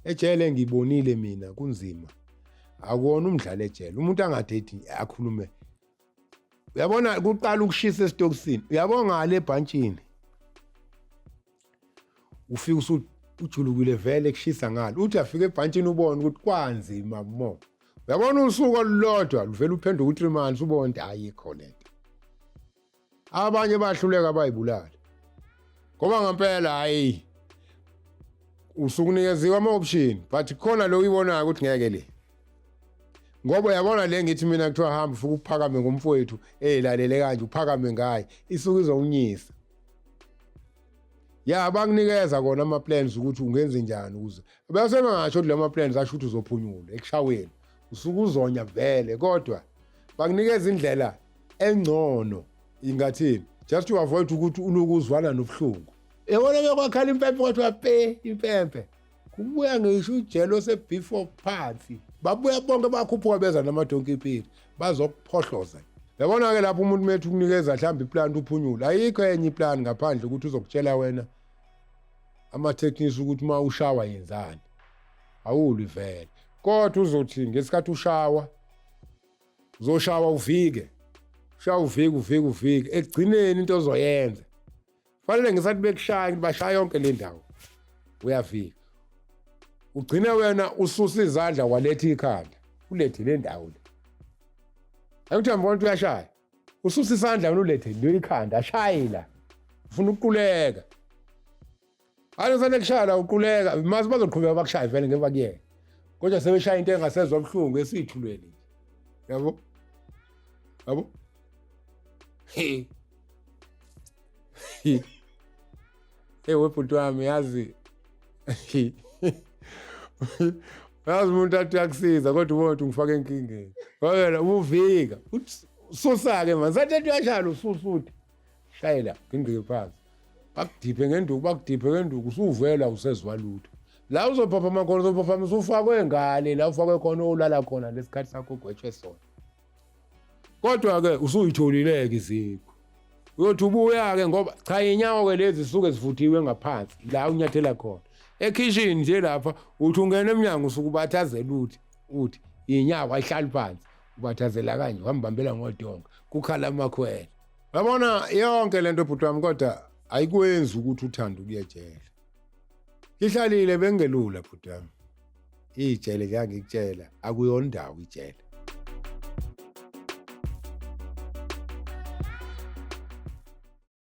Ejele ngibonile mina kunzima. Akuwona umdlalo ejele. Umuntu angadethi akhulume. Uyabona kuqala ukushisa esitokisini. Uyabona ngale ebhantshini. Ufika ujulukile vele kushisa ngalo. Uthi afike ebhantshini ubone ukuthi kwanzima mo. Uyabona usuku olulodwa luvela uphenduka u3 months ubone ukuthi ayikho lento. Abanye bahluleka bayibulala. Ngoba ngempela hayi usukunikeziwa ama-option but khona lo uyibonayo ukuthi ngeke le. Ngoba uyabona le ngithi mina kuthiwa hamba ufike uphakame ngomfowethu lalele kanje uphakame ngaye isuke izowunyisa. Ya bakunikeza kona ama-plans ukuthi ungenze njani ukuze. Bese bangasho ukuthi lama plans asho ukuthi uzophunyula ekushaweni. Usuke uzonya vele kodwa bakunikeza indlela engcono ingathini just to avoid ukuthi unokuzwana nobuhlungu. Yabona bekwakhala impempe kwathiwa pe impempe. Kubuya ngisho ujelo sebefore phansi. Babuya bonke bakhuphuka beza namadonki ipili bazokuphohloza. Yabona ke lapho umuntu methu ukunikeza mhlawumbe iplan uphunyula. Ayikho enye iplan ngaphandle ukuthi uzokutshela wena ama techniques ukuthi uma ushawa yenzani. Awuli vele. Kodwa uzothi ngesikhathi ushawa uzoshawa uvike. Ushawa uvike ekugcineni into ozoyenza. Fanele ngisathi bekushaya bashaya yonke le ndawo. Uyafika. Ugcina wena ususa izandla waletha ikhanda. Ulethe le ndawo le. Akuthi mbona uyashaya. Ususa isandla wena ulethe le ikhanda ashayela. Ufuna ukuquleka. Ayosane kushaya uquleka mase bazoqhubeka bakushaya vele ngeke bakuyeke. Kodwa sebeshaya into engasezwe obuhlungu esithulweni. Yabo? Yabo? Hey. Webhuti wami yazi. Yazi umuntu athi akusiza kodwa ubona ukuthi ngifake enkingeni. Ngoba uvika. Ususa ke manje sathi uyashaya ususuthi. Shayela ngingike phansi. Bakudiphe ngenduku usuvela usezwa lutho. La uzophapha amakhono uzophapha usufakwe ngale la ufakwe khona olala khona lesikhathi sakho ugwetshwe sona. Kodwa ke usuyitholileke izipho. Uyothi ubuya ke ngoba cha inyawo ke lezi suke zivuthiwe ngaphansi la unyathela khona. Ekitchen nje lapha uthi ungena eminyango usukubathazela uthi inyawo ayihlali phansi ubathazela kanje wambambela ngodonga kukhala amakhwela. Yabona yonke lento bhuti wami kodwa ayikwenzi ukuthi uthande ukuya ejele. Ihlalile bengelula bhuti wami. Ijele ngiyangikutshela akuyona indawo ijele.